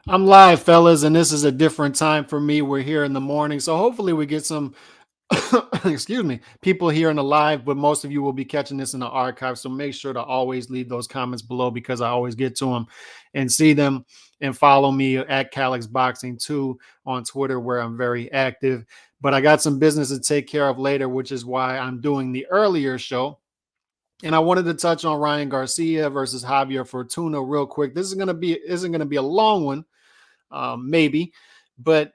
I'm live, fellas, and this is a different time for me. We're here in the morning, so hopefully we get some, excuse me, people here in the live, but most of you will be catching this in the archive. So make sure to always leave those comments below because I always get to them and see them. And follow me at Calix Boxing 2 on Twitter, where I'm very active. But I got some business to take care of later, which is why I'm doing the earlier show. And I wanted to touch on Ryan Garcia versus Javier Fortuna real quick. This is gonna be isn't gonna be a long one, maybe, but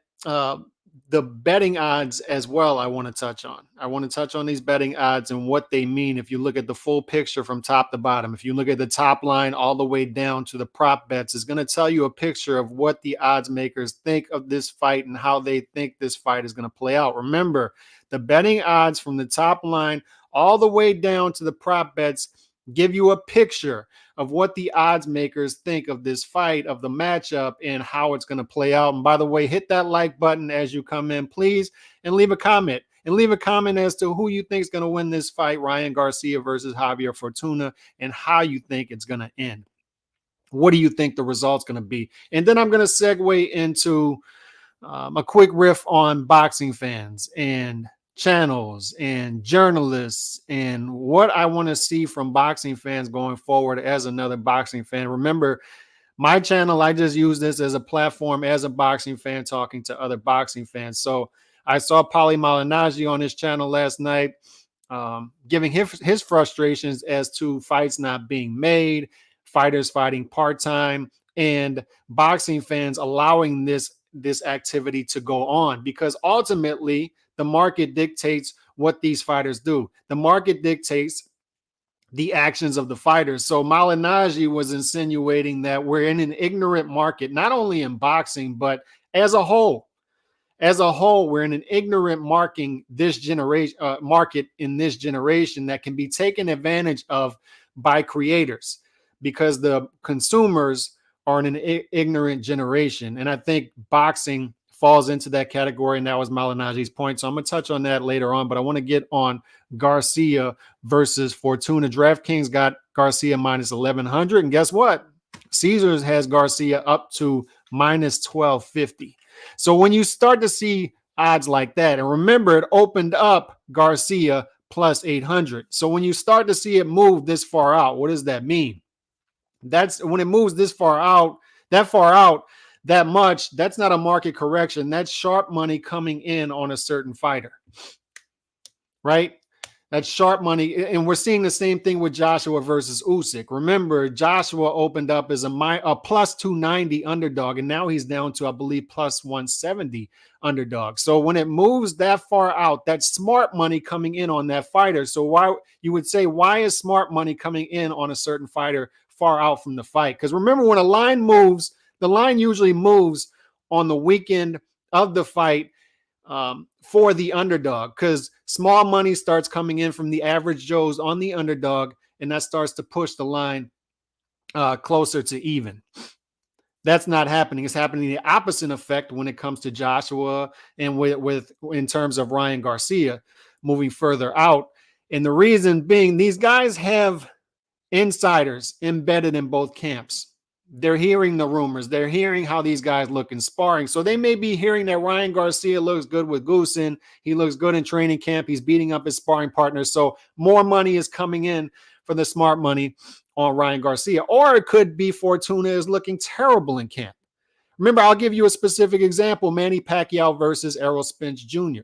the betting odds as well. I want to touch on. I want to touch on these betting odds and what they mean. If you look at the full picture from top to bottom, if you look at the top line all the way down to the prop bets, it's going to tell you a picture of what the odds makers think of this fight and how they think this fight is going to play out. Remember, the betting odds from the top line all the way down to the prop bets give you a picture of what the odds makers think of this fight, of the matchup, and how it's going to play out. And by the way, hit that like button as you come in, please, and leave a comment. And leave a comment as to who you think is going to win this fight, Ryan Garcia versus Javier Fortuna, and how you think it's going to end. What do you think the result's going to be? And then I'm going to segue into a quick riff on boxing fans and channels and journalists and what I want to see from boxing fans going forward as another boxing fan. Remember, my channel, I just use this as a platform as a boxing fan talking to other boxing fans. So I saw Paulie Malignaggi on his channel last night, giving his frustrations as to fights not being made, fighters fighting part-time, and boxing fans allowing this activity to go on, because ultimately the market dictates what these fighters do. The market dictates the actions of the fighters. So Malignaggi was insinuating that we're in an ignorant market, not only in boxing, but as a whole. As a whole, we're in an ignorant market in this generation that can be taken advantage of by creators, because the consumers are in an ignorant generation. And I think boxing falls into that category, and that was Malignaggi's point. So I'm going to touch on that later on, but I want to get on Garcia versus Fortuna. DraftKings got Garcia minus 1,100, and guess what? Caesars has Garcia up to minus 1,250. So when you start to see odds like that, and remember, it opened up Garcia plus 800. So when you start to see it move this far out, what does that mean? That's when it moves this far out, that much, that's not a market correction. That's sharp money coming in on a certain fighter, right? That's sharp money. And we're seeing the same thing with Joshua versus Usyk. Remember, Joshua opened up as a plus 290 underdog, and now he's down to, I believe, plus 170 underdog. So when it moves that far out, that's smart money coming in on that fighter. So why you would say, why is smart money coming in on a certain fighter far out from the fight? Because remember, when a line moves, the line usually moves on the weekend of the fight, for the underdog, because small money starts coming in from the average Joes on the underdog, and that starts to push the line closer to even. That's not happening. It's happening the opposite effect when it comes to Joshua and with in terms of Ryan Garcia moving further out. And the reason being, these guys have insiders embedded in both camps. They're hearing the rumors. They're hearing how these guys look in sparring. So they may be hearing that Ryan Garcia looks good with Goosen. He looks good in training camp. He's beating up his sparring partners. So more money is coming in for the smart money on Ryan Garcia. Or it could be Fortuna is looking terrible in camp. Remember, I'll give you a specific example. Manny Pacquiao versus Errol Spence Jr.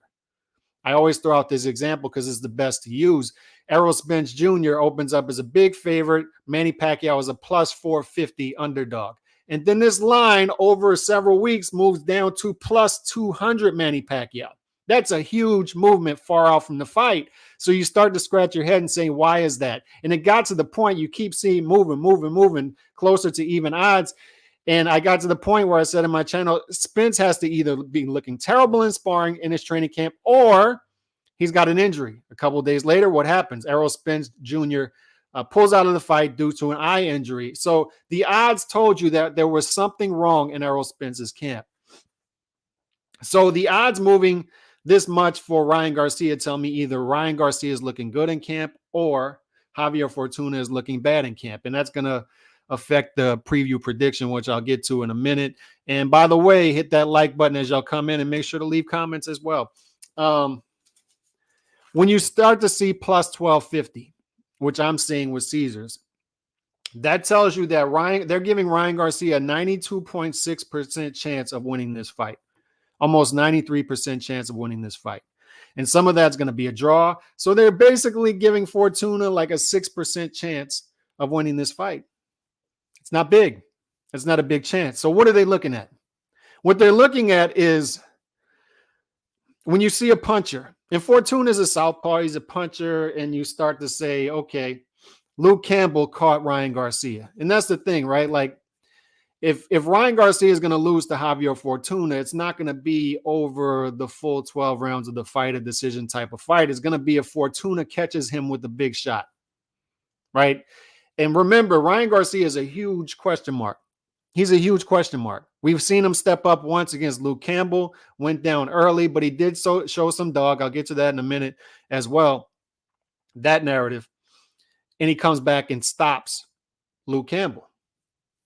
I always throw out this example because it's the best to use. Errol Spence Jr. opens up as a big favorite. Manny Pacquiao is a plus 450 underdog. And then this line over several weeks moves down to plus 200 Manny Pacquiao. That's a huge movement far out from the fight. So you start to scratch your head and say, why is that? And it got to the point you keep seeing moving closer to even odds. And I got to the point where I said in my channel, Spence has to either be looking terrible in sparring in his training camp, or he's got an injury. A couple of days later, what happens? Errol Spence Jr. Pulls out of the fight due to an eye injury. So the odds told you that there was something wrong in Errol Spence's camp. So the odds moving this much for Ryan Garcia tell me either Ryan Garcia is looking good in camp or Javier Fortuna is looking bad in camp. And that's going to affect the preview prediction, which I'll get to in a minute. And by the way, hit that like button as y'all come in and make sure to leave comments as well. When you start to see plus 1250, which I'm seeing with Caesars, that tells you that they're giving Ryan Garcia a 92.6% chance of winning this fight, almost 93% chance of winning this fight. And some of that's going to be a draw. So they're basically giving Fortuna like a 6% chance of winning this fight. It's not big. It's not a big chance. So what are they looking at? What they're looking at is when you see a puncher, and Fortuna is a southpaw, he's a puncher, and you start to say, okay, Luke Campbell caught Ryan Garcia. And that's the thing, right? Like, if Ryan Garcia is going to lose to Javier Fortuna, it's not going to be over the full 12 rounds of the fight, a decision type of fight. It's going to be if Fortuna catches him with a big shot, right? And remember, Ryan Garcia is a huge question mark. He's a huge question mark. We've seen him step up once against Luke Campbell, went down early, but he did show some dog. I'll get to that in a minute as well, that narrative. And he comes back and stops Luke Campbell.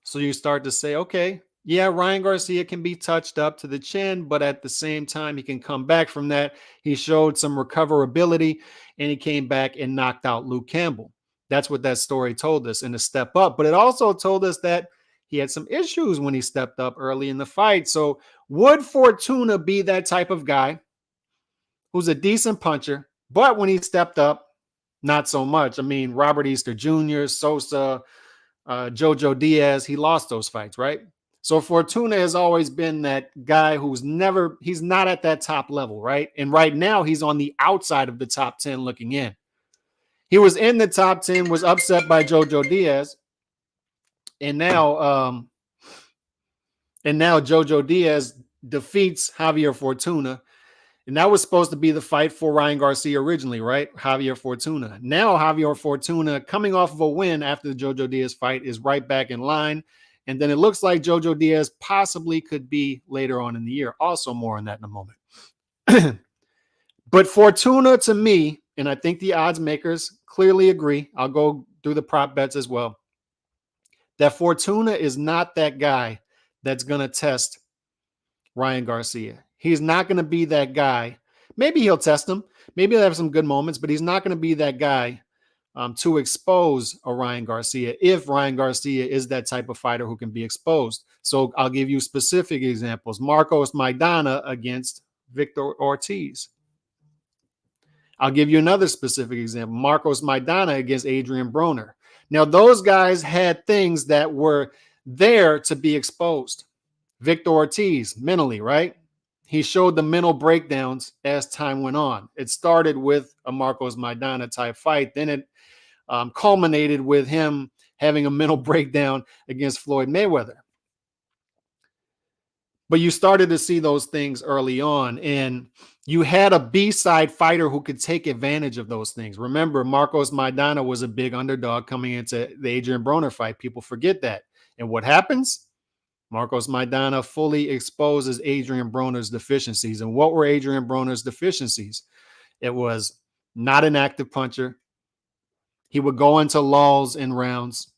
So you start to say, okay, yeah, Ryan Garcia can be touched up to the chin, but at the same time, he can come back from that. He showed some recoverability, and he came back and knocked out Luke Campbell. That's what that story told us in the step up. But it also told us that he had some issues when he stepped up early in the fight. So would Fortuna be that type of guy who's a decent puncher, but when he stepped up, not so much? I mean, Robert Easter Jr., Sosa, Jojo Diaz, he lost those fights, right? So Fortuna has always been that guy he's not at that top level, right? And right now he's on the outside of the top 10 looking in. He was in the top 10, was upset by Jojo Diaz. And now Jojo Diaz defeats Javier Fortuna. And that was supposed to be the fight for Ryan Garcia originally, right? Javier Fortuna. Now Javier Fortuna, coming off of a win after the Jojo Diaz fight, is right back in line. And then it looks like Jojo Diaz possibly could be later on in the year. Also more on that in a moment. But Fortuna, to me, and I think the odds makers clearly agree, I'll go through the prop bets as well, that Fortuna is not that guy that's going to test Ryan Garcia. He's not going to be that guy. Maybe he'll test him. Maybe he'll have some good moments, but he's not going to be that guy to expose a Ryan Garcia if Ryan Garcia is that type of fighter who can be exposed. So I'll give you specific examples. Marcos Maidana against Victor Ortiz. I'll give you another specific example. Marcos Maidana against Adrian Broner. Now, those guys had things that were there to be exposed. Victor Ortiz, mentally, right? He showed the mental breakdowns as time went on. It started with a Marcos Maidana type fight. Then it culminated with him having a mental breakdown against Floyd Mayweather. But you started to see those things early on, and you had a B-side fighter who could take advantage of those things. Remember, Marcos Maidana was a big underdog coming into the Adrian Broner fight. People forget that. And what happens? Marcos Maidana fully exposes Adrian Broner's deficiencies. And what were Adrian Broner's deficiencies? It was not an active puncher. He would go into lulls in rounds.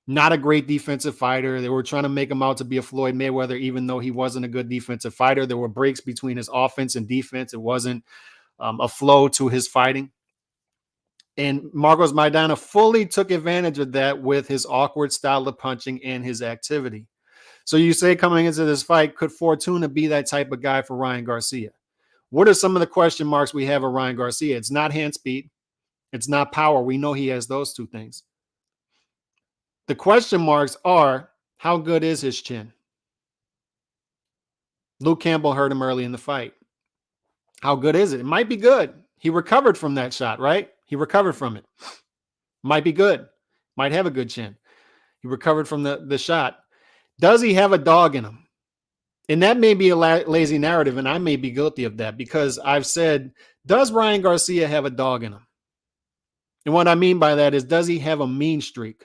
Not a great defensive fighter. They were trying to make him out to be a Floyd Mayweather, even though he wasn't a good defensive fighter. There were breaks between his offense and defense. It wasn't a flow to his fighting. And Marcos Maidana fully took advantage of that with his awkward style of punching and his activity. So you say coming into this fight, could Fortuna be that type of guy for Ryan Garcia? What are some of the question marks we have of Ryan Garcia? It's not hand speed. It's not power. We know he has those two things. The question marks are, how good is his chin? Luke Campbell hurt him early in the fight. How good is it? It might be good. He recovered from that shot, right? He recovered from it. Might be good. Might have a good chin. He recovered from the shot. Does he have a dog in him? And that may be a lazy narrative, and I may be guilty of that because I've said, does Ryan Garcia have a dog in him? And what I mean by that is, does he have a mean streak?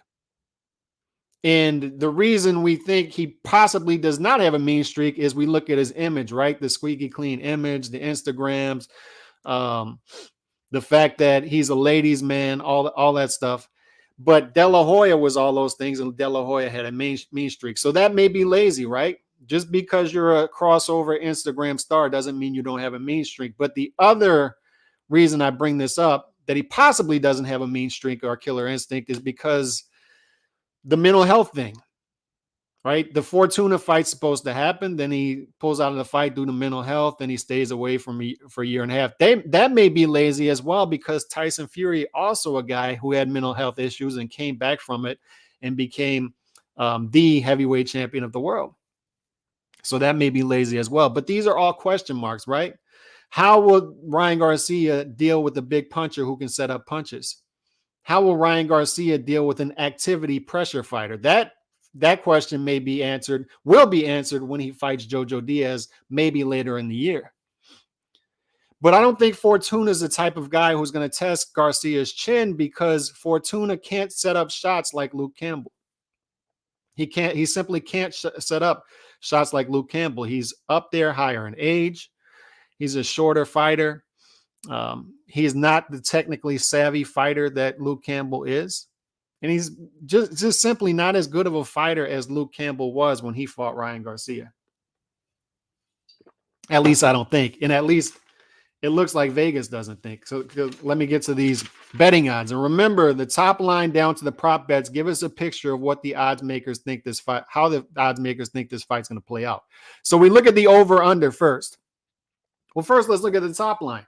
And the reason we think he possibly does not have a mean streak is we look at his image, right? The squeaky clean image, the Instagrams, the fact that he's a ladies' man, all that stuff. But De La Hoya was all those things, and De La Hoya had a mean streak. So that may be lazy, right? Just because you're a crossover Instagram star doesn't mean you don't have a mean streak. But the other reason I bring this up, that he possibly doesn't have a mean streak or a killer instinct, is because the mental health thing, right? The Fortuna fight's supposed to happen. Then he pulls out of the fight due to mental health, and he stays away from me for a year and a half. That may be lazy as well, because Tyson Fury, also a guy who had mental health issues and came back from it and became the heavyweight champion of the world. So that may be lazy as well. But these are all question marks, right? How will Ryan Garcia deal with a big puncher who can set up punches? How will Ryan Garcia deal with an activity pressure fighter? That question will be answered when he fights Jojo Diaz, maybe later in the year. But I don't think Fortuna is the type of guy who's going to test Garcia's chin, because Fortuna can't set up shots like Luke Campbell. He simply can't set up shots like Luke Campbell. He's up there higher in age. He's a shorter fighter. He is not the technically savvy fighter that Luke Campbell is. And he's just simply not as good of a fighter as Luke Campbell was when he fought Ryan Garcia. At least I don't think. And at least it looks like Vegas doesn't think. So let me get to these betting odds. And remember, the top line down to the prop bets give us a picture of what the odds makers think this fight, how the odds makers think this fight's going to play out. So we look at the over-under first. Well, first, let's look at the top line.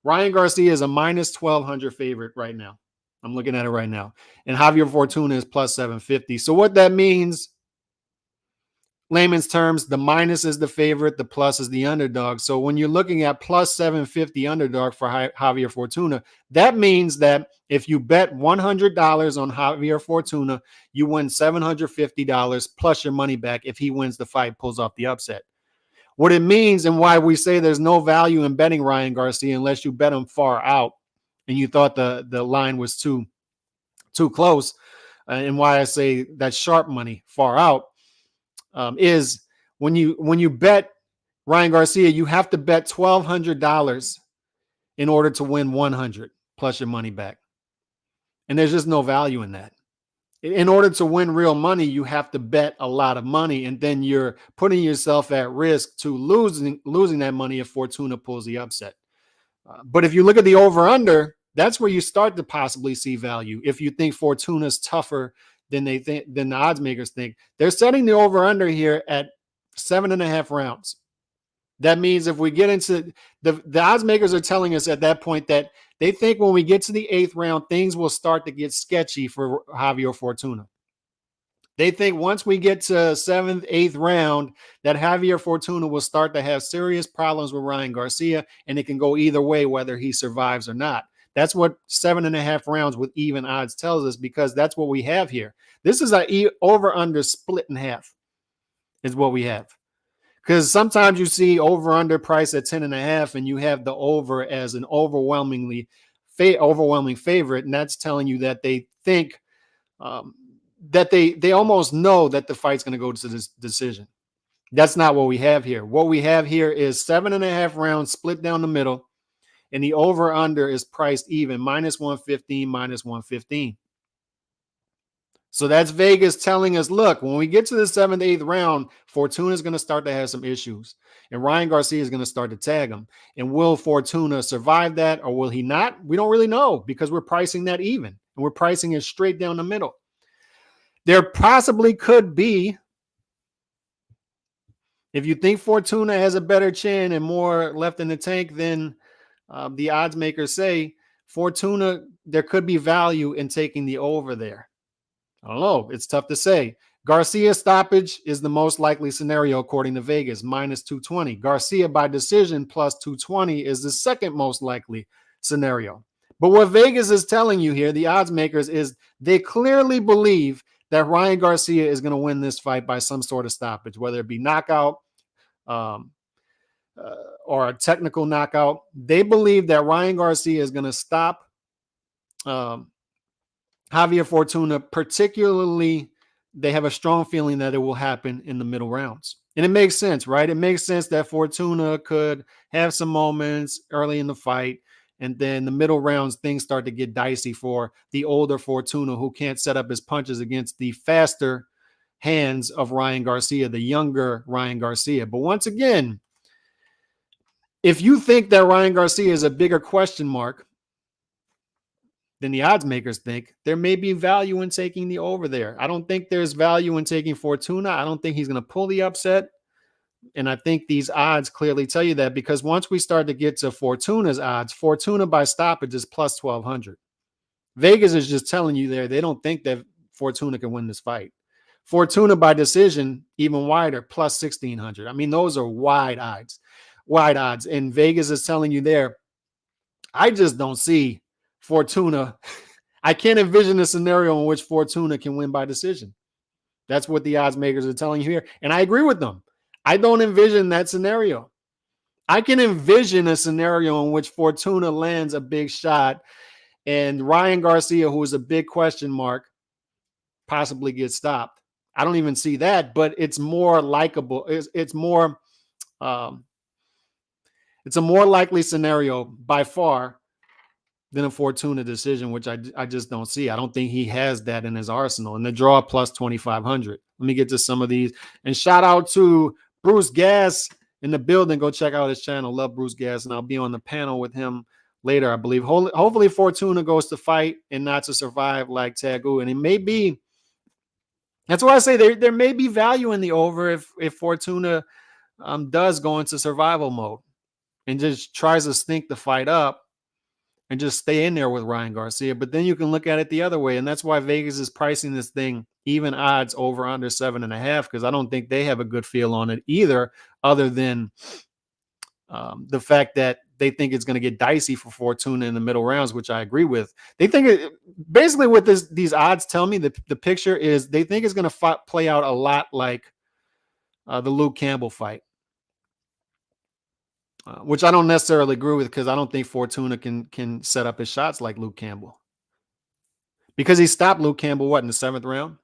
Ryan Garcia is a minus 1,200 favorite right now. I'm looking at it right now. And Javier Fortuna is plus 750. So what that means, layman's terms, the minus is the favorite, the plus is the underdog. So when you're looking at plus 750 underdog for Javier Fortuna, that means that if you bet $100 on Javier Fortuna, you win $750 plus your money back if he wins the fight, pulls off the upset. What it means, and why we say there's no value in betting Ryan Garcia unless you bet him far out and you thought the line was too close, and why I say that's sharp money far out, is when you bet Ryan Garcia, you have to bet $1,200 in order to win 100 plus your money back. And there's just no value in that. In order to win real money, you have to bet a lot of money, and then you're putting yourself at risk to losing that money if Fortuna pulls the upset. But if you look at the over-under, that's where you start to possibly see value. If you think Fortuna's tougher than the odds makers think, they're setting the over-under here at 7.5 rounds. That means if we get into the odds makers are telling us at that point that they think when we get to the 8th round, things will start to get sketchy for Javier Fortuna. They think once we get to 7th, 8th round, that Javier Fortuna will start to have serious problems with Ryan Garcia, and it can go either way, whether he survives or not. That's what 7.5 rounds with even odds tells us, because that's what we have here. This is an over-under split in half is what we have. Because sometimes you see over-under price at 10.5, and you have the over as an overwhelming favorite, and that's telling you that they think that they almost know that the fight's going to go to this decision. That's not what we have here. What we have here is 7.5 rounds split down the middle, and the over-under is priced even, minus 115, minus 115. So that's Vegas telling us, look, when we get to the 7th, 8th round, Fortuna is going to start to have some issues. And Ryan Garcia is going to start to tag him. And will Fortuna survive that, or will he not? We don't really know, because we're pricing that even. And we're pricing it straight down the middle. There possibly could be, if you think Fortuna has a better chin and more left in the tank than the odds makers say, Fortuna, there could be value in taking the over there. I don't know. It's tough to say. Garcia stoppage is the most likely scenario according to Vegas, minus 220. Garcia by decision plus 220 is the second most likely scenario. But what Vegas is telling you here, the odds makers, is they clearly believe that Ryan Garcia is going to win this fight by some sort of stoppage, whether it be knockout or a technical knockout. They believe that Ryan Garcia is going to stop Javier Fortuna, particularly. They have a strong feeling that it will happen in the middle rounds. And it makes sense, right? It makes sense that Fortuna could have some moments early in the fight And then the middle rounds, things start to get dicey for the older Fortuna, who can't set up his punches against the faster hands of Ryan Garcia, the younger Ryan Garcia. But once again, if you think that Ryan Garcia is a bigger question mark than the odds makers think, there may be value in taking the over there. I don't think there's value in taking Fortuna. I don't think he's going to pull the upset. And I think these odds clearly tell you that, because once we start to get to Fortuna's odds, Fortuna by stoppage is plus 1,200. Vegas is just telling you there they don't think that Fortuna can win this fight. Fortuna by decision, even wider, plus 1,600. I mean, those are wide odds. And Vegas is telling you there, I just don't see Fortuna. I can't envision a scenario in which Fortuna can win by decision. That's what the odds makers are telling you here. And I agree with them. I don't envision that scenario. I can envision a scenario in which Fortuna lands a big shot and Ryan Garcia, who is a big question mark, possibly gets stopped. I don't even see that, but it's more likable. It's more, it's a more likely scenario by far than a Fortuna decision, which I just don't see. I don't think he has that in his arsenal. And the draw plus 2,500. Let me get to some of these. And shout out to Bruce Gass in the building. Go check out his channel. Love Bruce Gass. And I'll be on the panel with him later, I believe. Hopefully Fortuna goes to fight and not to survive like Tagu. And it may be, that's why I say there may be value in the over if Fortuna does go into survival mode and just tries to stink the fight up and just stay in there with Ryan Garcia. But then you can look at it the other way. And that's why Vegas is pricing this thing even odds over under 7.5, because I don't think they have a good feel on it either, other than the fact that they think it's going to get dicey for Fortuna in the middle rounds, which I agree with. They think basically what these odds tell me, the picture is they think it's going to play out a lot like the Luke Campbell fight. Which I don't necessarily agree with, because I don't think Fortuna can set up his shots like Luke Campbell. Because he stopped Luke Campbell, in the 7th round?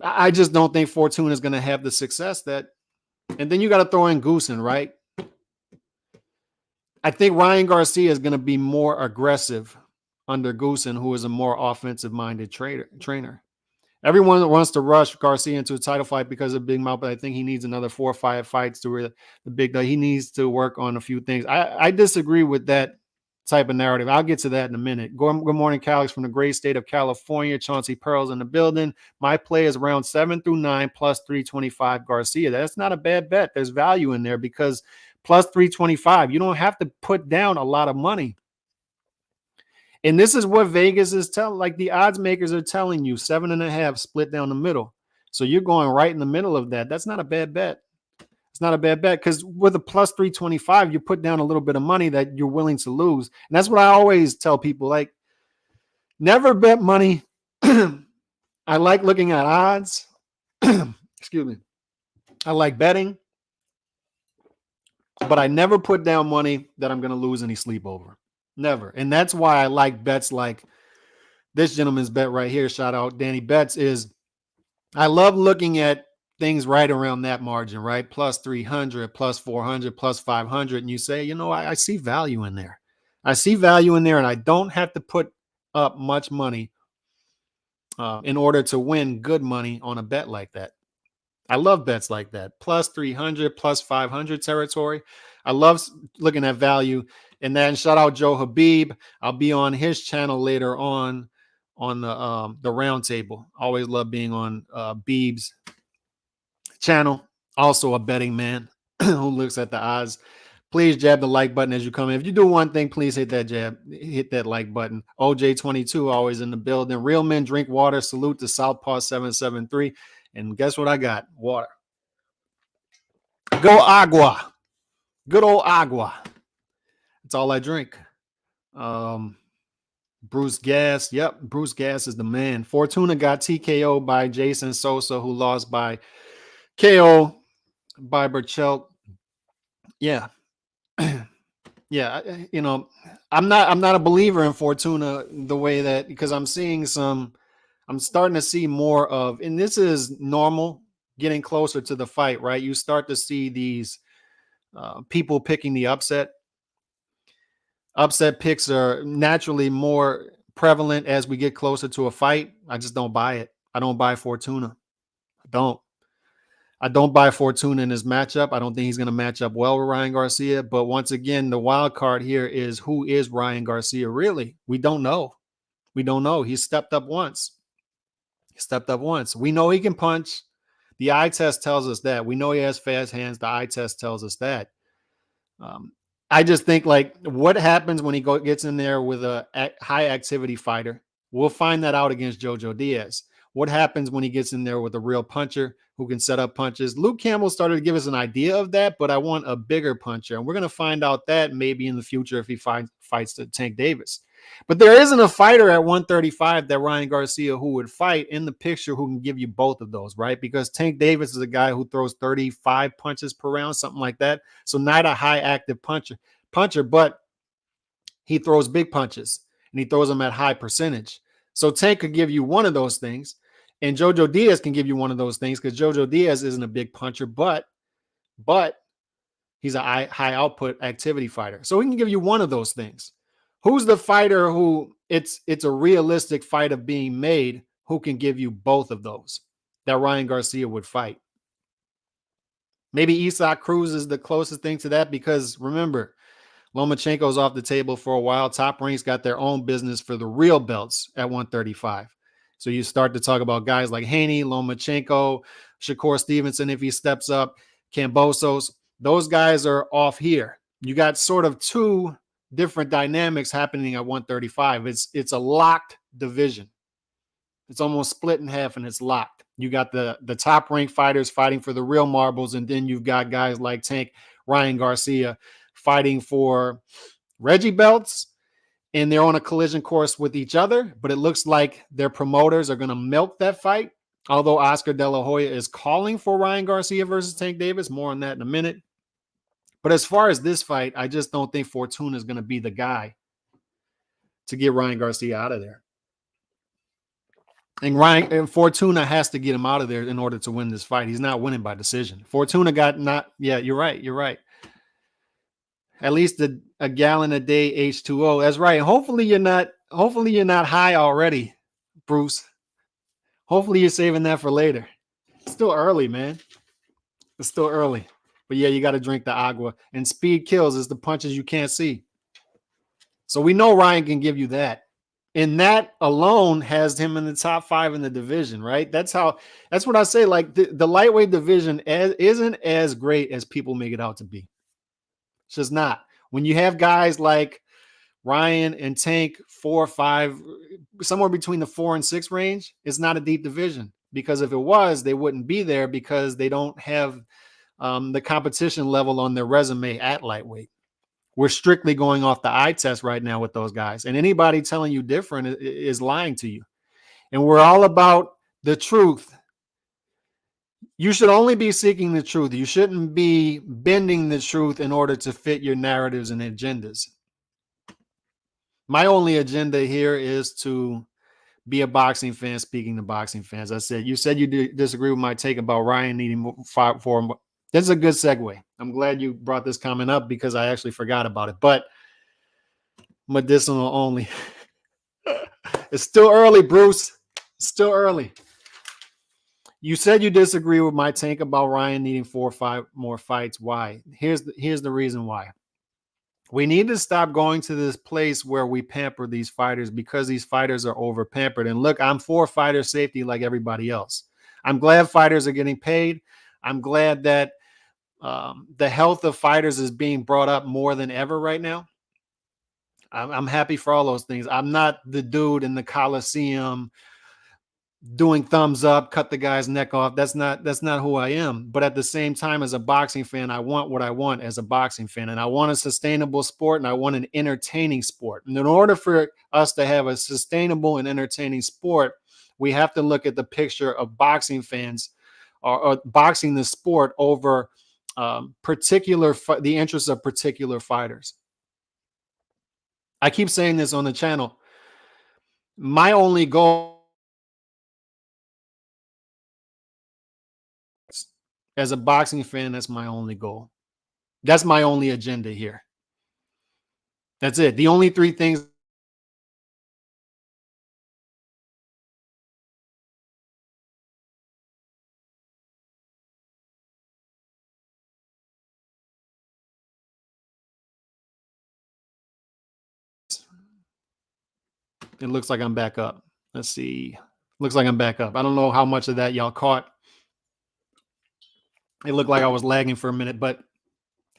I just don't think Fortuna is going to have the success that. And then you got to throw in Goosen, right? I think Ryan Garcia is going to be more aggressive under Goosen, who is a more offensive-minded trainer. Everyone wants to rush Garcia into a title fight because of Big Mouth, but I think he needs another 4 or 5 fights to really the big. He needs to work on a few things. I disagree with that type of narrative. I'll get to that in a minute. Good morning, Calix, from the great state of California. Chauncey Pearl's in the building. My play is round 7 through 9 plus 325 Garcia. That's not a bad bet. There's value in there because plus 325, you don't have to put down a lot of money. And this is what Vegas is telling, like the odds makers are telling you, 7.5 split down the middle. So you're going right in the middle of that. That's not a bad bet. It's not a bad bet, because with a plus 325, you put down a little bit of money that you're willing to lose. And that's what I always tell people, like, never bet money. I like looking at odds. Excuse me. I like betting, but I never put down money that I'm going to lose any sleep over. Never. And that's why I like bets like this gentleman's bet right here. Shout out Danny Betts. Is I love looking at things right around that margin, right? Plus 300, plus 400, plus 500. And you say, you know, I see value in there. I see value in there, and I don't have to put up much money in order to win good money on a bet like that. I love bets like that. Plus 300, plus 500 territory. I love looking at value. And then shout out Joe Habib. I'll be on his channel later on the round table. Always love being on Beeb's channel. Also a betting man who looks at the odds. Please jab the like button as you come in. If you do one thing, please hit that like button. OJ22 always in the building. Real men drink water. Salute to Southpaw 773. And guess what I got? Water. Go agua. Good old agua. That's all I drink. Bruce Gass. Yep, Bruce Gass is the man. Fortuna got TKO by Jason Sosa, who lost by KO by Burchelt. Yeah. Yeah, you know, I'm not a believer in Fortuna the way that, because I'm starting to see more of, and this is normal getting closer to the fight, right? You start to see these people picking the upset. Upset picks are naturally more prevalent as we get closer to a fight. I just don't buy it. I don't buy Fortuna. I don't. I don't buy Fortuna in this matchup. I don't think he's going to match up well with Ryan Garcia. But once again, the wild card here is, who is Ryan Garcia really? We don't know. We don't know. He's stepped up once. He stepped up once. We know he can punch. The eye test tells us that. We know he has fast hands. The eye test tells us that. Um, I just think, like, what happens when he gets in there with a high activity fighter? We'll find that out against Jojo Diaz. What happens when he gets in there with a real puncher who can set up punches? Luke Campbell started to give us an idea of that, but I want a bigger puncher. And we're going to find out that maybe in the future if he fights Tank Davis. But there isn't a fighter at 135 that Ryan Garcia who would fight in the picture who can give you both of those, right? Because Tank Davis is a guy who throws 35 punches per round, something like that. So not a high active puncher, but he throws big punches and he throws them at high percentage. So Tank could give you one of those things, and Jojo Diaz can give you one of those things because Jojo Diaz isn't a big puncher, but he's a high output activity fighter. So he can give you one of those things. Who's the fighter who it's a realistic fight of being made who can give you both of those that Ryan Garcia would fight? Maybe Isaac Cruz is the closest thing to that, because remember, Lomachenko's off the table for a while. Top Rank's got their own business for the real belts at 135. So you start to talk about guys like Haney, Lomachenko, Shakur Stevenson if he steps up, Kambosos. Those guys are off here. You got sort of two different dynamics happening at 135. It's a locked division. It's almost split in half and it's locked. You got the top ranked fighters fighting for the real marbles, and then you've got guys like Tank, Ryan Garcia fighting for Reggie belts, and they're on a collision course with each other. But it looks like their promoters are going to milk that fight. Although Oscar De La Hoya is calling for Ryan Garcia versus Tank Davis. More on that in a minute. But as far as this fight, I just don't think Fortuna is going to be the guy to get Ryan Garcia out of there. And Fortuna has to get him out of there in order to win this fight. He's not winning by decision. Fortuna got not. Yeah, you're right. You're right. At least a gallon a day H2O. That's right. Hopefully you're not high already, Bruce. Hopefully you're saving that for later. It's still early, man. It's still early. But yeah, you got to drink the agua. And speed kills is the punches you can't see. So we know Ryan can give you that. And that alone has him in the top 5 in the division, right? That's what I say. Like the lightweight division isn't as great as people make it out to be. It's just not. When you have guys like Ryan and Tank 4 or 5, somewhere between the 4 and 6 range, it's not a deep division. Because if it was, they wouldn't be there, because they don't have the competition level on their resume at lightweight. We're strictly going off the eye test right now with those guys. And anybody telling you different is lying to you. And we're all about the truth. You should only be seeking the truth. You shouldn't be bending the truth in order to fit your narratives and agendas. My only agenda here is to be a boxing fan speaking to boxing fans. I said, you said you disagree with my take about Ryan needing 4 more. This is a good segue. I'm glad you brought this comment up because I actually forgot about it. But medicinal only. It's still early, Bruce. Still early. You said you disagree with my take about Ryan needing 4 or 5 more fights. Why? Here's the reason why. We need to stop going to this place where we pamper these fighters, because these fighters are over pampered. And look, I'm for fighter safety like everybody else. I'm glad fighters are getting paid. I'm glad that the health of fighters is being brought up more than ever right now. I'm happy for all those things. I'm not the dude in the Coliseum doing thumbs up, cut the guy's neck off. That's not who I am. But at the same time, as a boxing fan, I want what I want as a boxing fan. And I want a sustainable sport, and I want an entertaining sport. And in order for us to have a sustainable and entertaining sport, we have to look at the picture of boxing fans or boxing the sport over the interests of particular fighters. I keep saying this on the channel. My only goal as a boxing fan, that's my only goal. That's my only agenda here. That's it. The only three things. It looks like I'm back up. Let's see. Looks like I'm back up. I don't know how much of that y'all caught. It looked like I was lagging for a minute, but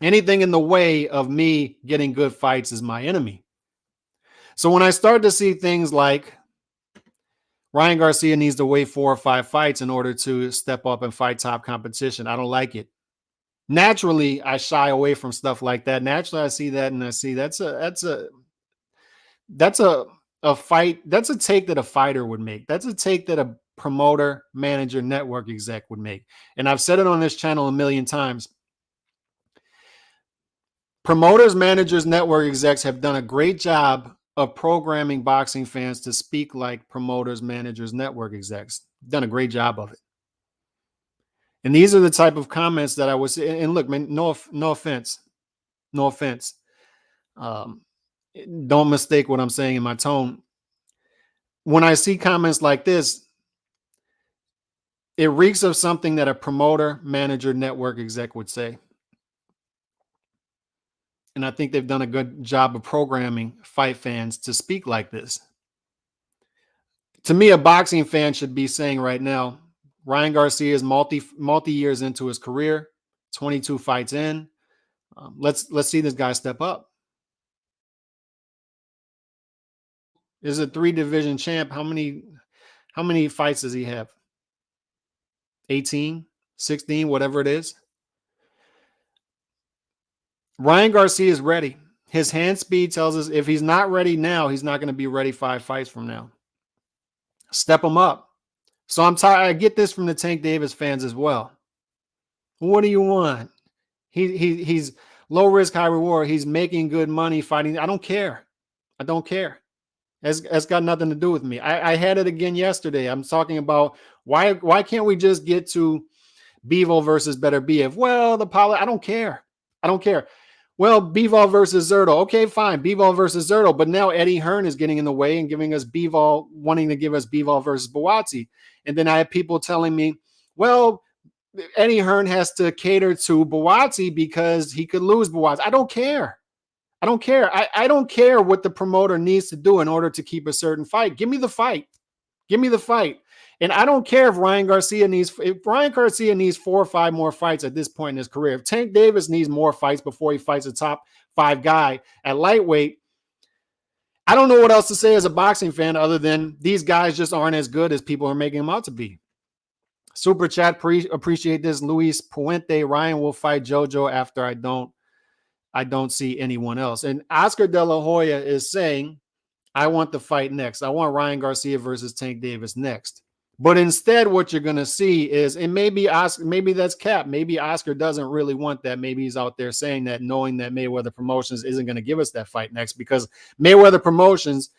anything in the way of me getting good fights is my enemy. So when I start to see things like Ryan Garcia needs to wait 4 or 5 fights in order to step up and fight top competition, I don't like it. Naturally, I shy away from stuff like that. Naturally, I see that and I see that's a fight. That's a take that a fighter would make. That's a take that a promoter, manager, network exec would make. And I've said it on this channel a million times. Promoters, managers, network execs have done a great job of programming boxing fans to speak like promoters, managers, network execs. Done a great job of it. And these are the type of comments that I was. And look, man, no offense, no offense. Um, don't mistake what I'm saying in my tone. When I see comments like this, it reeks of something that a promoter, manager, network exec would say. And I think they've done a good job of programming fight fans to speak like this. To me, a boxing fan should be saying right now, Ryan Garcia is multi years into his career, 22 fights in. Let's see this guy step up. Is a 3-division champ. How many fights does he have? 18, 16, whatever it is. Ryan Garcia is ready. His hand speed tells us if he's not ready now, he's not going to be ready 5 fights from now. Step him up. So I'm tired. I get this from the Tank Davis fans as well. What do you want? He's low risk, high reward. He's making good money fighting. I don't care. I don't care. It's got nothing to do with me. I had it again yesterday. I'm talking about why can't we just get to Bivol versus Beterbiev? Well, I don't care. I don't care. Well, Bivol versus Zerto. Okay, fine. Bivol versus Zerto. But now Eddie Hearn is getting in the way and giving us Bivol, wanting to give us Bivol versus Buatsi. And then I have people telling me, well, Eddie Hearn has to cater to Buatsi because he could lose Buatsi. I don't care. I don't care. I don't care what the promoter needs to do in order to keep a certain fight. Give me the fight. Give me the fight. And I don't care if Ryan Garcia needs 4 or 5 more fights at this point in his career. If Tank Davis needs more fights before he fights a top 5 guy at lightweight, I don't know what else to say as a boxing fan other than these guys just aren't as good as people are making them out to be. Super chat, appreciate this. Luis Puente, Ryan will fight JoJo after I don't see anyone else. And Oscar De La Hoya is saying, I want the fight next. I want Ryan Garcia versus Tank Davis next. But instead, what you're going to see is, and maybe that's cap. Maybe Oscar doesn't really want that. Maybe he's out there saying that, knowing that Mayweather Promotions isn't going to give us that fight next, because Mayweather Promotions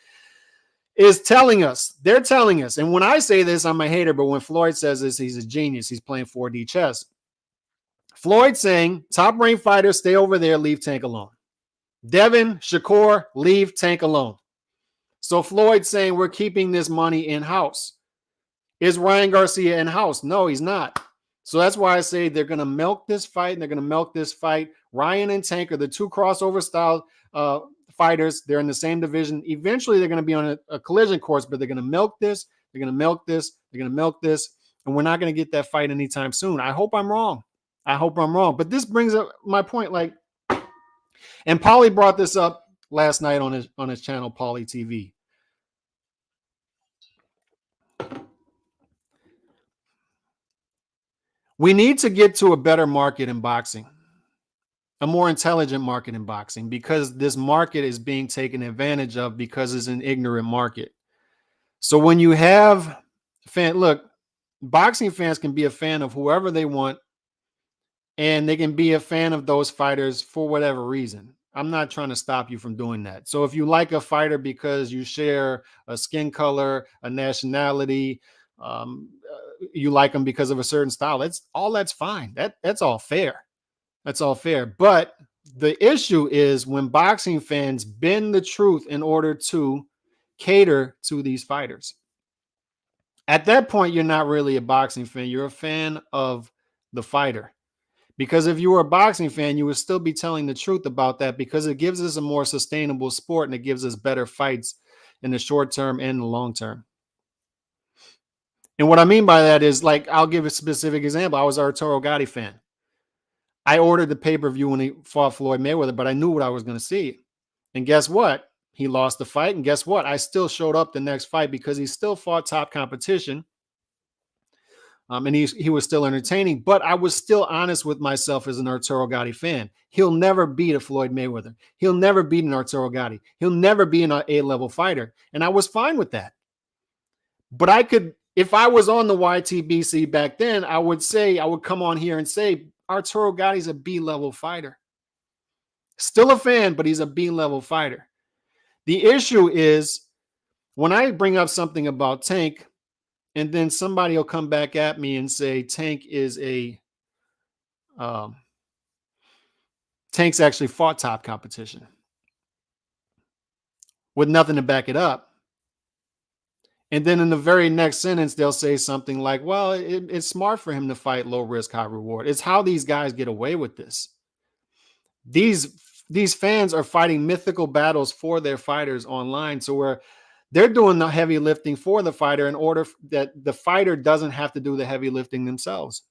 is telling us, they're telling us. And when I say this, I'm a hater, but when Floyd says this, he's a genius. He's playing 4D chess. Floyd saying, top-ranked fighters, stay over there, leave Tank alone. Devin, Shakur, leave Tank alone. So Floyd saying we're keeping this money in-house. Is Ryan Garcia in-house? No, he's not. So that's why I say they're going to milk this fight, and they're going to milk this fight. Ryan and Tank are the 2 crossover style fighters. They're in the same division. Eventually, they're going to be on a collision course, but they're going to milk this. They're going to milk this. They're going to milk this. And we're not going to get that fight anytime soon. I hope I'm wrong. I hope I'm wrong. But this brings up my point. And Paulie brought this up last night on his channel, Paulie TV. We need to get to a better market in boxing, a more intelligent market in boxing, because this market is being taken advantage of because it's an ignorant market. So when you have boxing fans can be a fan of whoever they want, and they can be a fan of those fighters for whatever reason. I'm not trying to stop you from doing that. So if you like a fighter because you share a skin color, a nationality, you like them because of a certain style, that's fine. That's all fair. That's all fair. But The issue is when boxing fans bend the truth in order to cater to these fighters. At that point, you're not really a boxing fan. You're a fan of the fighter. Because if you were a boxing fan, you would still be telling the truth about that, because it gives us a more sustainable sport and it gives us better fights in the short term and the long term. And what I mean by that is, like, I'll give a specific example. I was an Arturo Gatti fan. I ordered the pay-per-view when he fought Floyd Mayweather, but I knew what I was going to see. And guess what? He lost the fight. And guess what? I still showed up the next fight because he still fought top competition. And he was still entertaining, but I was still honest with myself as an Arturo Gatti fan. He'll never beat a Floyd Mayweather. He'll never beat an Arturo Gatti. He'll never be an A-level fighter. And I was fine with that. But I could, if I was on the YTBC back then, I would come on here and say, Arturo Gatti's a B-level fighter. Still a fan, but he's a B-level fighter. The issue is when I bring up something about Tank, and then somebody will come back at me and say Tank's actually fought top competition with nothing to back it up. And then in the very next sentence, they'll say something like, well, it's smart for him to fight low risk, high reward. It's how these guys get away with this. These fans are fighting mythical battles for their fighters online. So where they're doing the heavy lifting for the fighter in order that the fighter doesn't have to do the heavy lifting themselves.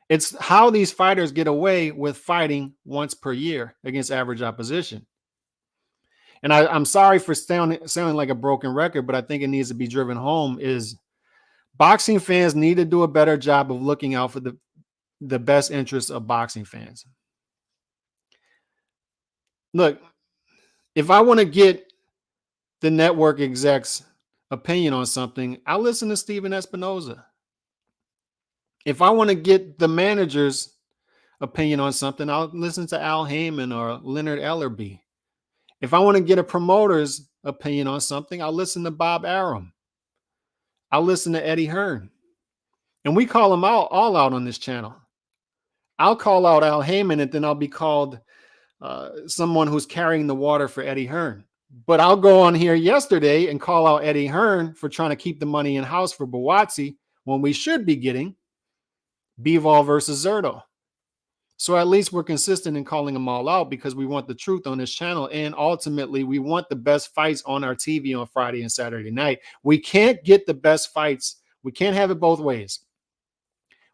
It's how these fighters get away with fighting once per year against average opposition. And I'm sorry for sounding like a broken record, but I think it needs to be driven home, is boxing fans need to do a better job of looking out for the best interests of boxing fans. Look, if I want to get the network exec's opinion on something, I'll listen to Steven Espinoza. If I want to get the manager's opinion on something, I'll listen to Al Heyman or Leonard Ellerby. If I want to get a promoter's opinion on something, I'll listen to Bob Arum. I'll listen to Eddie Hearn. And we call them all out on this channel. I'll call out Al Heyman, and then I'll be called someone who's carrying the water for Eddie Hearn. But I'll go on here yesterday and call out Eddie Hearn for trying to keep the money in-house for Buatsi when we should be getting Bivol versus Zerto. So at least we're consistent in calling them all out, because we want the truth on this channel. And ultimately, we want the best fights on our TV on Friday and Saturday night. We can't get the best fights. We can't have it both ways.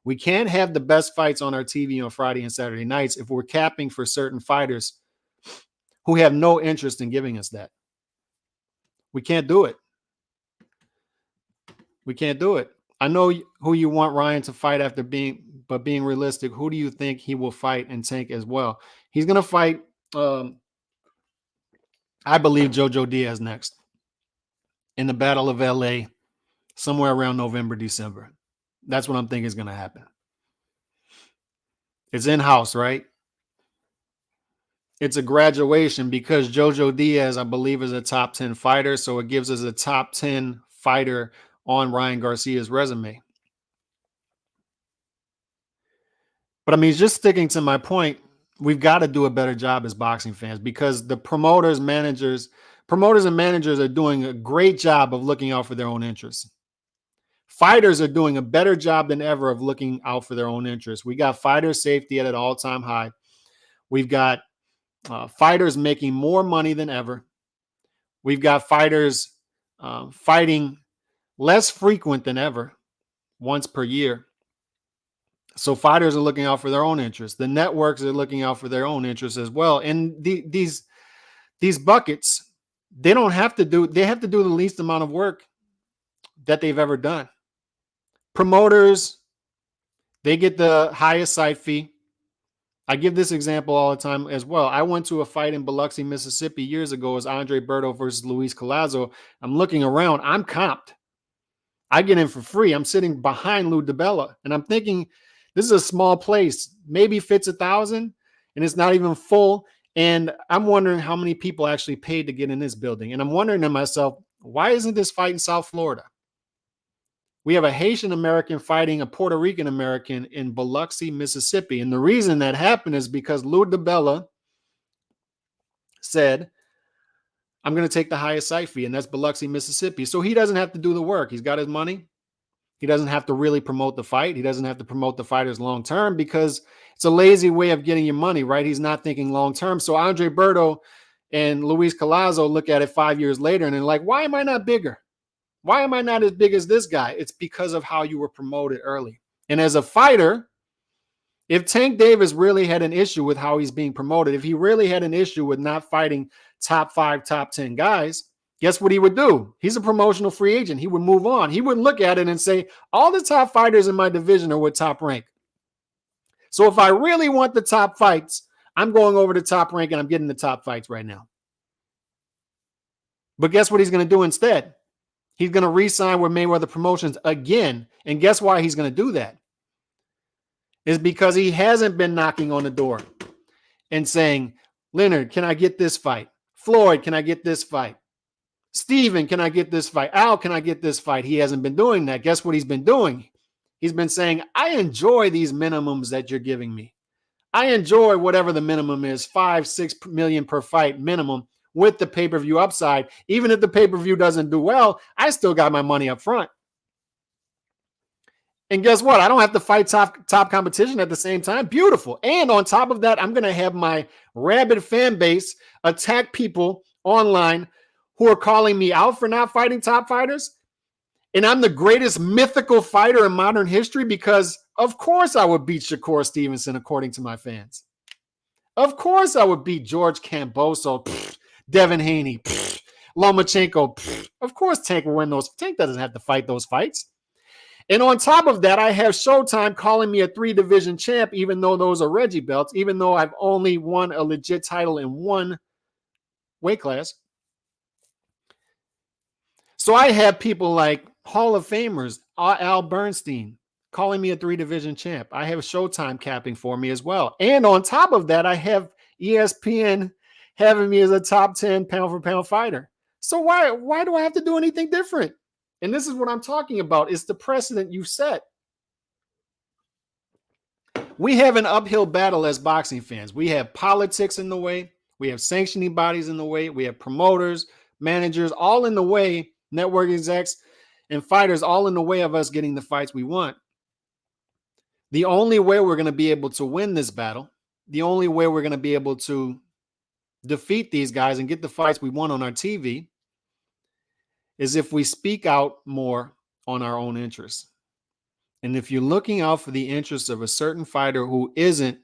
We can't have the best fights on our TV on Friday and Saturday nights if we're capping for certain fighters who have no interest in giving us that. We can't do it. We can't do it. I know who you want Ryan to fight after being realistic, who do you think he will fight and Tank as well? He's going to fight, I believe, Jojo Diaz next in the Battle of LA, somewhere around November, December. That's what I'm thinking is going to happen. It's in-house, right? It's a graduation because Jojo Diaz, I believe, is a top 10 fighter. So it gives us a top 10 fighter on Ryan Garcia's resume. But I mean, just sticking to my point, we've got to do a better job as boxing fans, because the promoters and managers are doing a great job of looking out for their own interests. Fighters are doing a better job than ever of looking out for their own interests. We got fighter safety at an all-time high. We've got fighters making more money than ever. We've got fighters fighting less frequent than ever, once per year. So fighters are looking out for their own interests. The networks are looking out for their own interests as well. And these buckets, they have to do the least amount of work that they've ever done. Promoters, they get the highest site fee. I give this example all the time as well. I went to a fight in Biloxi, Mississippi years ago. It was Andre Berto versus Luis Collazo. I'm looking around. I'm comped. I get in for free. I'm sitting behind Lou DiBella, and I'm thinking, this is a small place, maybe fits 1,000, and it's not even full. And I'm wondering how many people actually paid to get in this building. And I'm wondering to myself, why isn't this fight in South Florida? We have a Haitian American fighting a Puerto Rican American in Biloxi, Mississippi. And the reason that happened is because Lou DiBella said, I'm going to take the highest site fee, and that's Biloxi, Mississippi. So he doesn't have to do the work. He's got his money. He doesn't have to really promote the fight. He doesn't have to promote the fighters long term because it's a lazy way of getting your money, right? He's not thinking long term. So Andre Berto and Luis Collazo look at it 5 years later and they're like, why am I not bigger? Why am I not as big as this guy? It's because of how you were promoted early. And as a fighter, if Tank Davis really had an issue with how he's being promoted, if he really had an issue with not fighting top 5, top 10 guys, guess what he would do? He's a promotional free agent. He would move on. He would look at it and say, all the top fighters in my division are with Top Rank. So if I really want the top fights, I'm going over to Top Rank and I'm getting the top fights right now. But guess what he's going to do instead? He's going to re-sign with Mayweather Promotions again. And guess why he's going to do that? Is because he hasn't been knocking on the door and saying, Leonard, can I get this fight? Floyd, can I get this fight? Steven, can I get this fight? Al, can I get this fight? He hasn't been doing that. Guess what he's been doing? He's been saying, I enjoy these minimums that you're giving me. I enjoy whatever the minimum is, 5-6 million per fight minimum with the pay-per-view upside. Even if the pay-per-view doesn't do well, I still got my money up front. And guess what? I don't have to fight top competition at the same time. Beautiful. And on top of that, I'm going to have my rabid fan base attack people online who are calling me out for not fighting top fighters. And I'm the greatest mythical fighter in modern history because, of course, I would beat Shakur Stevenson, according to my fans. Of course, I would beat George Kambosos, Devin Haney, Lomachenko. Of course, Tank will win those. Tank doesn't have to fight those fights. And on top of that, I have Showtime calling me a 3-division champ, even though those are Reggie belts, even though I've only won a legit title in one weight class. So I have people like Hall of Famers, Al Bernstein, calling me a 3-division champ. I have Showtime capping for me as well. And on top of that, I have ESPN having me as a top 10 pound-for-pound fighter. So why do I have to do anything different? And this is what I'm talking about. It's the precedent you set. We have an uphill battle as boxing fans. We have politics in the way. We have sanctioning bodies in the way. We have promoters, managers, all in the way, network execs, and fighters all in the way of us getting the fights we want. The only way we're going to be able to win this battle, the only way we're going to be able to defeat these guys and get the fights we want on our TV is if we speak out more on our own interests. And if you're looking out for the interests of a certain fighter who isn't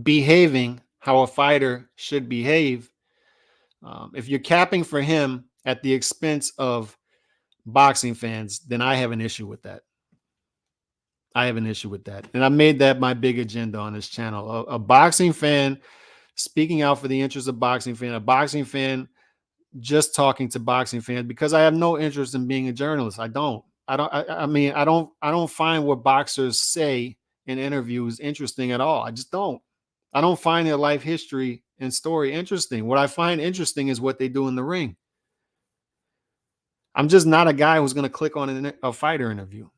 behaving how a fighter should behave, if you're capping for him at the expense of boxing fans, then I have an issue with that. I have an issue with that. And I made that my big agenda on this channel. A boxing fan speaking out for the interests of boxing fan, a boxing fan just talking to boxing fans, because I have no interest in being a journalist. I don't find what boxers say in interviews interesting at all. I just don't. I don't find their life history and story interesting. What I find interesting is what they do in the ring. I'm just not a guy who's going to click on a fighter interview.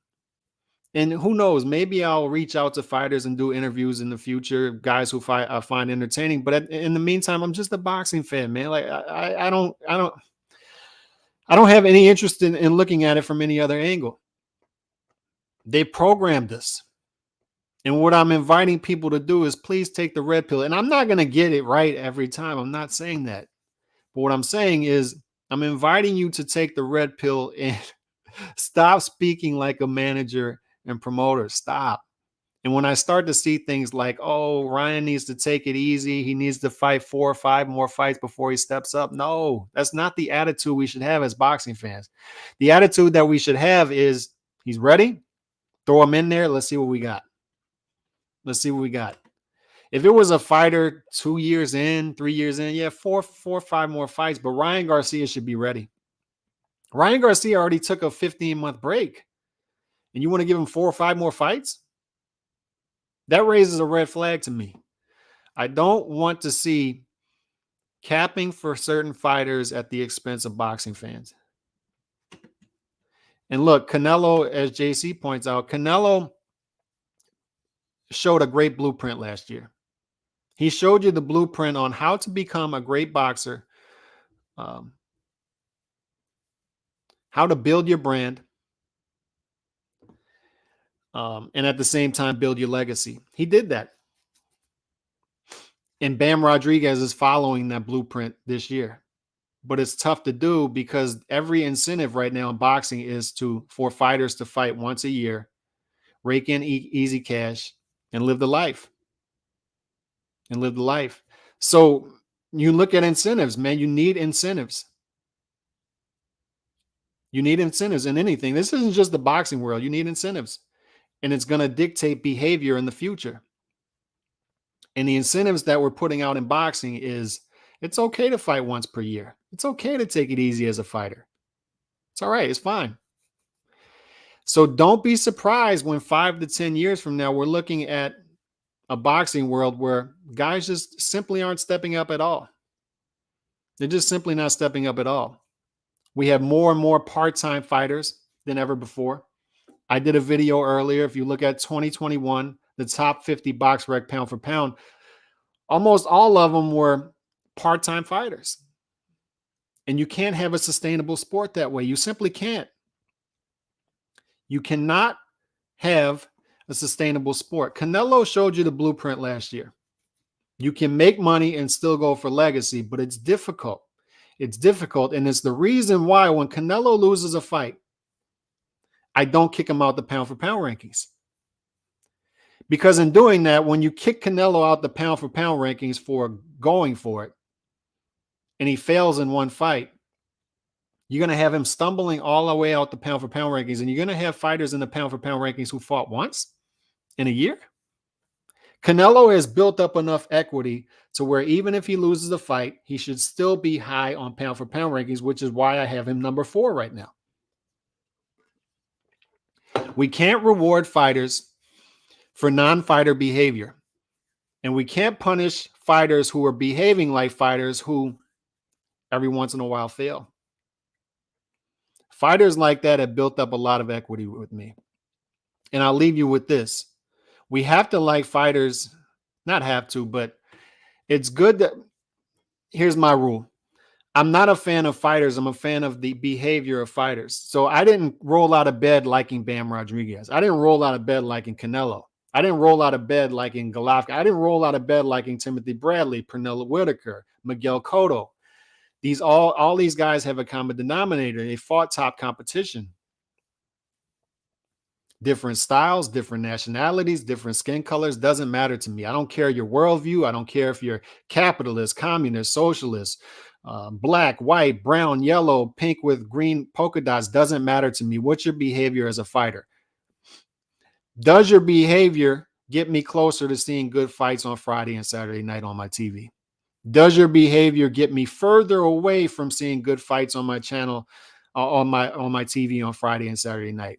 And who knows, maybe I'll reach out to fighters and do interviews in the future, guys who I find entertaining. But in the meantime, I'm just a boxing fan, man. Like I don't have any interest in looking at it from any other angle. They programmed us. And what I'm inviting people to do is please take the red pill. And I'm not going to get it right every time. I'm not saying that. But what I'm saying is I'm inviting you to take the red pill and stop speaking like a manager and promoter. Stop. And when I start to see things like, oh, Ryan needs to take it easy, he needs to fight 4 or 5 more fights before he steps up. No, that's not the attitude we should have as boxing fans. The attitude that we should have is he's ready, throw him in there, let's see what we got. Let's see what we got. If it was a fighter 2 years in, 3 years in, yeah, 4 or 5 more fights, but Ryan Garcia should be ready. Ryan Garcia already took a 15-month break. And you want to give him 4 or 5 more fights? That raises a red flag to me. I don't want to see capping for certain fighters at the expense of boxing fans. And look, Canelo, as JC points out, Canelo showed a great blueprint last year. He showed you the blueprint on how to become a great boxer, um, how to build your brand, and at the same time build your legacy. He did that. And Bam Rodriguez is following that blueprint this year. But it's tough to do because every incentive right now in boxing is for fighters to fight once a year, rake in easy cash, and live the life. So you look at incentives, man. You need incentives. You need incentives in anything. This isn't just the boxing world. You need incentives. And it's going to dictate behavior in the future. And the incentives that we're putting out in boxing is it's okay to fight once per year. It's okay to take it easy as a fighter. It's all right. It's fine. So don't be surprised when 5 to 10 years from now, we're looking at a boxing world where guys just simply aren't stepping up at all. They're just simply not stepping up at all. We have more and more part-time fighters than ever before. I did a video earlier. If you look at 2021, the top 50 box rec pound for pound, almost all of them were part-time fighters. And you can't have a sustainable sport that way. You simply can't. You cannot have a sustainable sport. Canelo showed you the blueprint last year. You can make money and still go for legacy, but it's difficult. It's difficult, and it's the reason why when Canelo loses a fight, I don't kick him out the pound for pound rankings. Because in doing that, when you kick Canelo out the pound for pound rankings for going for it, and he fails in one fight, you're going to have him stumbling all the way out the pound for pound rankings, and you're going to have fighters in the pound for pound rankings who fought once in a year. Canelo has built up enough equity to where even if he loses the fight, he should still be high on pound for pound rankings, which is why I have him number 4 right now. We can't reward fighters for non-fighter behavior. And we can't punish fighters who are behaving like fighters who every once in a while fail. Fighters like that have built up a lot of equity with me. And I'll leave you with this. We have to like fighters, not have to, but it's good that, here's my rule. I'm not a fan of fighters. I'm a fan of the behavior of fighters. So I didn't roll out of bed liking Bam Rodriguez. I didn't roll out of bed liking Canelo. I didn't roll out of bed liking Golovkin. I didn't roll out of bed liking Timothy Bradley, Pernilla Whitaker, Miguel Cotto. All these guys have a common denominator. They fought top competition. Different styles, different nationalities, different skin colors, doesn't matter to me. I don't care your worldview. I don't care if you're capitalist, communist, socialist, black, white, brown, yellow, pink with green polka dots, doesn't matter to me. What's your behavior as a fighter? Does your behavior get me closer to seeing good fights on Friday and Saturday night on my TV? Does your behavior get me further away from seeing good fights on my channel, on my TV on Friday and Saturday night?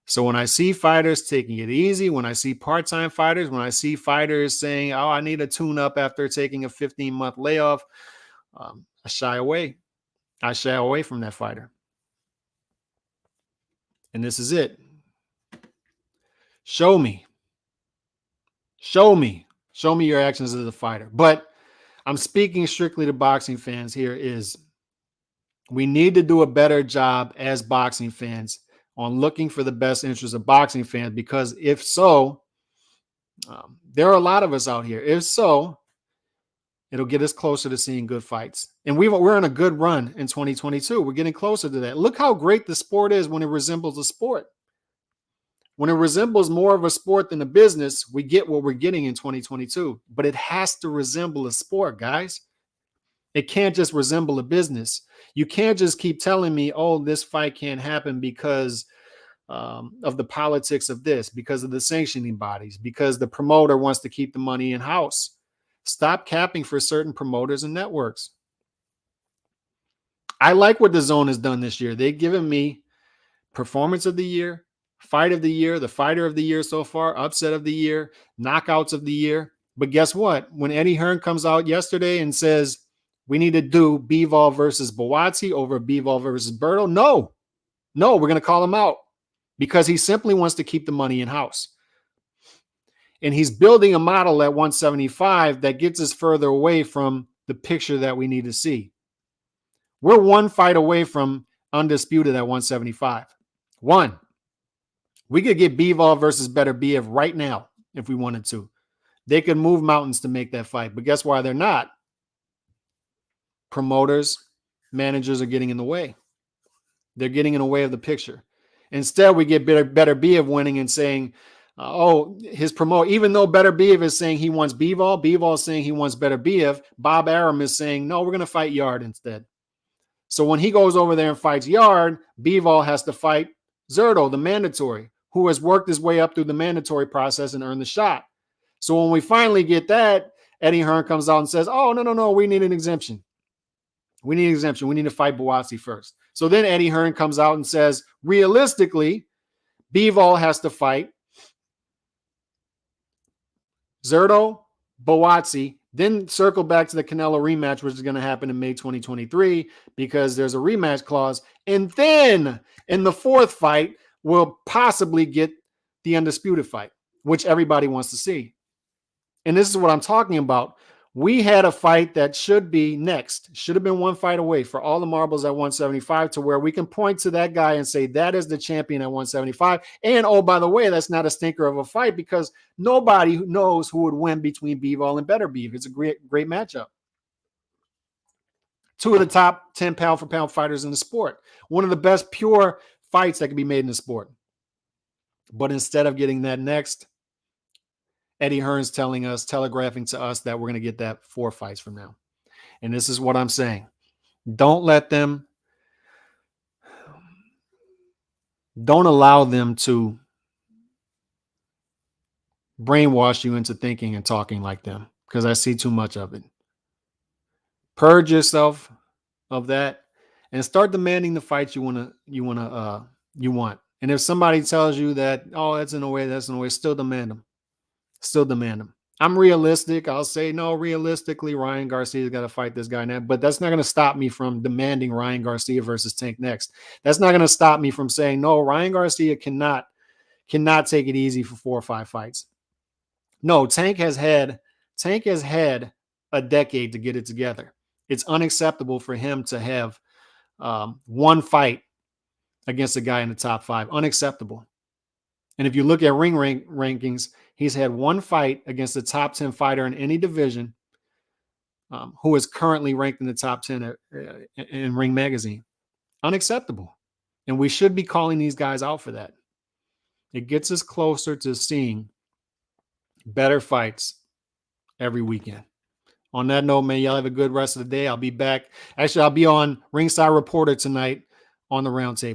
So when I see fighters taking it easy, when I see part-time fighters, when I see fighters saying, oh, I need a tune-up after taking a 15-month layoff, I shy away. I shy away from that fighter. And this is it. Show me. Show me your actions as a fighter. But I'm speaking strictly to boxing fans here is we need to do a better job as boxing fans on looking for the best interests of boxing fans, because if so, there are a lot of us out here. If so, it'll get us closer to seeing good fights. And we're on a good run in 2022. We're getting closer to that. Look how great the sport is when it resembles a sport. When it resembles more of a sport than a business, we get what we're getting in 2022. But it has to resemble a sport, guys. It can't just resemble a business. You can't just keep telling me, oh, this fight can't happen because of the politics of this, because of the sanctioning bodies, because the promoter wants to keep the money in-house. Stop capping for certain promoters and networks. I like what DAZN has done this year. They've given me performance of the year, fight of the year, the fighter of the year so far, upset of the year, knockouts of the year. But guess what? When Eddie Hearn comes out yesterday and says, we need to do Bivol versus Buatsi over Bivol versus Berto. No, No, we're going to call him out because he simply wants to keep the money in house. And he's building a model at 175 that gets us further away from the picture that we need to see. We're one fight away from undisputed at 175. One. We could get Bivol versus Beterbiev right now if we wanted to. They could move mountains to make that fight. But guess why they're not? Promoters, managers are getting in the way. They're getting in the way of the picture. Instead, we get Beterbiev winning and saying, his promoter, even though Beterbiev is saying he wants Bivol is saying he wants Beterbiev, Bob Arum is saying, no, we're going to fight Yard instead. So when he goes over there and fights Yard, Bivol has to fight Zerto, the mandatory, who has worked his way up through the mandatory process and earned the shot. So when we finally get that, Eddie Hearn comes out and says, oh, no, we need an exemption. We need an exemption. We need to fight Buatsi first. So then Eddie Hearn comes out and says, realistically, Bivol has to fight Zerto, Buatsi, then circle back to the Canelo rematch, which is going to happen in May 2023 because there's a rematch clause. And then in the fourth fight, we'll possibly get the undisputed fight, which everybody wants to see. And this is what I'm talking about. We had a fight that should be next, should have been one fight away for all the marbles at 175 to where we can point to that guy and say, that is the champion at 175. And, oh, by the way, that's not a stinker of a fight because nobody knows who would win between Bivol and Beterbiev. It's a great matchup. Two of the top 10 pound-for-pound fighters in the sport. One of the best pure fights that can be made in the sport. But instead of getting that next, Eddie Hearn's telegraphing to us that we're going to get that 4 fights from now. And this is what I'm saying. Don't allow them to brainwash you into thinking and talking like them because I see too much of it. Purge yourself of that and start demanding the fights you want. And if somebody tells you that, oh, that's in a way, still demand them. I'm realistic. I'll say, no, realistically, Ryan Garcia's got to fight this guy now. But that's not going to stop me from demanding Ryan Garcia versus Tank next. That's not going to stop me from saying, no, Ryan Garcia cannot take it easy for 4 or 5 fights. No, Tank has had a decade to get it together. It's unacceptable for him to have one fight against a guy in the top 5. Unacceptable. And if you look at ring rankings, he's had one fight against the top 10 fighter in any division who is currently ranked in the top 10 in Ring Magazine. Unacceptable. And we should be calling these guys out for that. It gets us closer to seeing better fights every weekend. On that note, man, y'all have a good rest of the day. I'll be back. Actually, I'll be on Ringside Reporter tonight on the Roundtable.